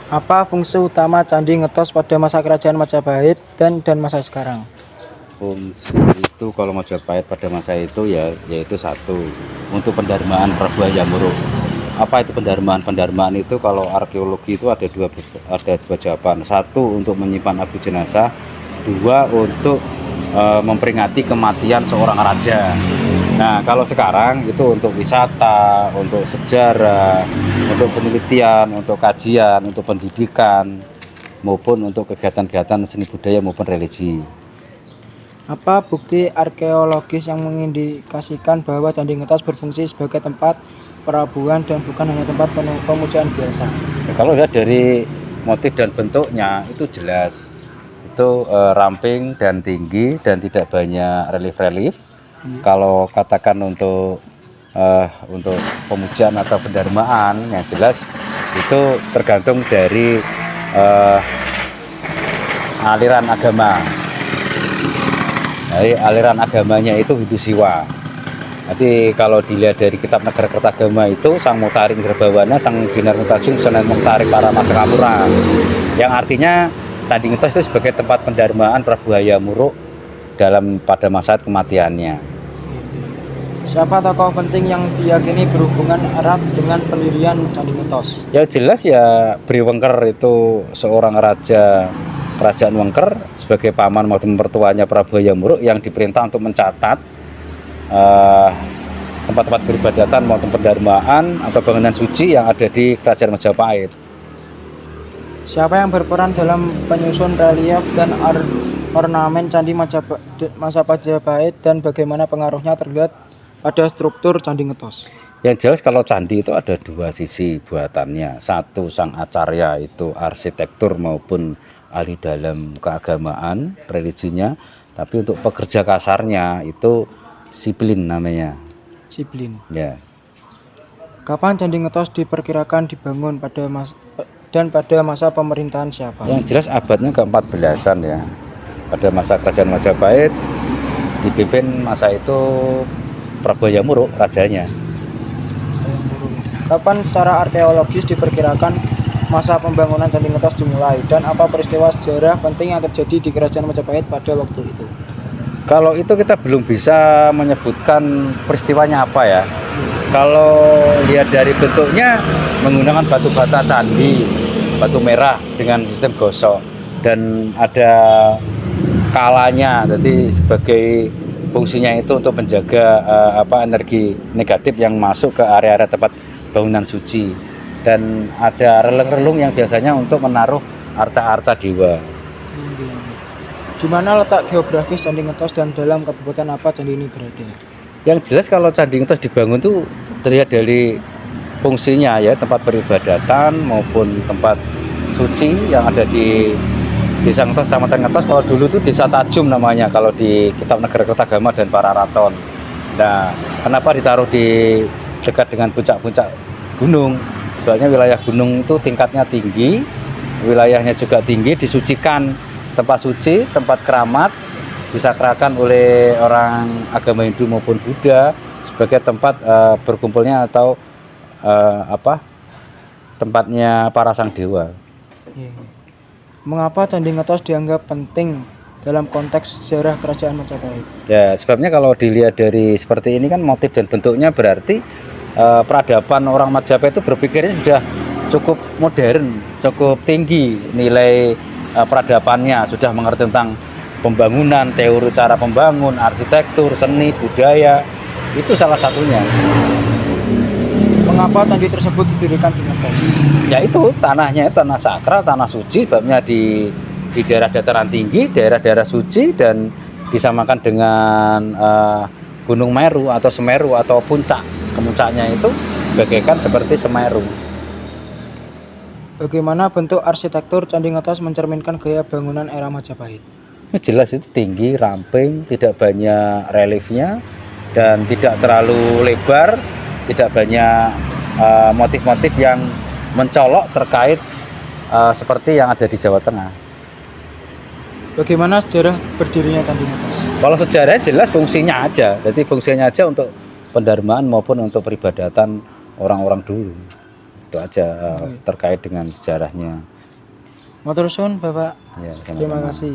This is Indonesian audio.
Apa fungsi utama Candi Ngetos pada masa kerajaan Majapahit dan masa sekarang? Fungsi itu kalau Majapahit pada masa itu ya yaitu satu untuk pendarmaan Prabu Hayam Wuruk. Apa itu pendarmaan? Pendarmaan itu kalau arkeologi itu ada dua jawaban. Satu untuk menyimpan abu jenazah, dua untuk memperingati kematian seorang raja. Nah, kalau sekarang itu untuk wisata, untuk sejarah, untuk penelitian, untuk kajian, untuk pendidikan, maupun untuk kegiatan-kegiatan seni budaya maupun religi. Apa bukti arkeologis yang mengindikasikan bahwa Candi Ngetos berfungsi sebagai tempat perabuan dan bukan hanya tempat pemujaan biasa? Ya, kalau lihat dari motif dan bentuknya itu jelas itu ramping dan tinggi dan tidak banyak relief-relief. Kalau katakan untuk pemujaan atau pendarmaan yang jelas itu tergantung dari aliran agama. Jadi aliran agamanya itu Hindu Siwa. Nanti kalau dilihat dari kitab Negara Kertagama itu Sang Mutarik Indrabawana, Sang Binar Mutajung, Senen Mutarik para Masakamura, yang artinya Candi Ngetos itu sebagai tempat pendarmaan Prabu Hayam Wuruk pada masa kematiannya. Siapa tokoh penting yang diyakini berhubungan erat dengan pendirian Candi Ngetos? Ya jelas ya Briwengker itu seorang raja Kerajaan Wengker sebagai paman maupun mertuanya Prabu Hayam Wuruk yang diperintah untuk mencatat tempat-tempat peribadatan maupun pendarmaan atau bangunan suci yang ada di Kerajaan Majapahit. Siapa yang berperan dalam penyusun relief dan ornamen Candi masa Majapahit dan bagaimana pengaruhnya terlihat pada struktur Candi Ngetos? Yang jelas kalau candi itu ada dua sisi buatannya. Satu sang acarya itu arsitektur maupun ahli dalam keagamaan religinya, tapi untuk pekerja kasarnya itu siblin namanya. Siblin. Ya. Kapan Candi Ngetos diperkirakan dibangun pada masa pemerintahan siapa? Yang jelas abadnya ke-14-an ya. Pada masa Kerajaan Majapahit dipimpin masa itu Prabu Hayam Wuruk rajanya. Kapan secara arkeologis diperkirakan masa pembangunan Candi Ngetos dimulai dan apa peristiwa sejarah penting yang terjadi di Kerajaan Majapahit pada waktu itu? Kalau itu kita belum bisa menyebutkan peristiwanya apa ya. Kalau lihat dari bentuknya menggunakan batu bata candi, batu merah dengan sistem gosok dan ada kalanya, jadi sebagai fungsinya itu untuk menjaga energi negatif yang masuk ke area-area tempat bangunan suci, dan ada relung-relung yang biasanya untuk menaruh arca-arca dewa. Di mana letak geografis Candi Ngetos dan dalam kabupaten apa candi ini berada? Yang jelas kalau Candi Ngetos dibangun itu terlihat dari fungsinya ya, tempat peribadatan maupun tempat suci yang ada di Desa Ngetos, Kecamatan Ngetos. Kalau dulu itu Desa Tajum namanya kalau di kitab Negara Kertagama dan para raton. Nah, kenapa ditaruh di dekat dengan puncak-puncak gunung? Sebabnya wilayah gunung itu tingkatnya tinggi, wilayahnya juga tinggi, disucikan, tempat suci, tempat keramat, disakralkan oleh orang agama Hindu maupun Buddha sebagai tempat berkumpulnya atau tempatnya para sang dewa. Mengapa Candi Ngetos dianggap penting dalam konteks sejarah Kerajaan Majapahit? Ya, sebabnya kalau dilihat dari seperti ini kan motif dan bentuknya berarti peradaban orang Majapahit itu berpikirnya sudah cukup modern, cukup tinggi nilai peradabannya, sudah mengerti tentang pembangunan, teori cara pembangun, arsitektur, seni, budaya, itu salah satunya. Mengapa candi tersebut didirikan di Ngetos? Ya itu tanahnya itu tanah sakral, tanah suci, sebabnya di daerah dataran tinggi, daerah-daerah suci, dan disamakan dengan Gunung Meru atau Semeru atau puncak. Kemuncaknya itu bagaikan seperti Semeru. Bagaimana bentuk arsitektur Candi Ngetos mencerminkan gaya bangunan era Majapahit? Jelas itu tinggi, ramping, tidak banyak reliefnya, dan tidak terlalu lebar, tidak banyak motif-motif yang mencolok terkait seperti yang ada di Jawa Tengah. Bagaimana sejarah berdirinya Candi Ngetos? Kalau sejarah jelas fungsinya aja, jadi fungsinya aja untuk pendarmaan maupun untuk peribadatan orang-orang dulu. Itu aja terkait dengan sejarahnya. Matur suwun Bapak. Ya, sama-sama. Terima kasih.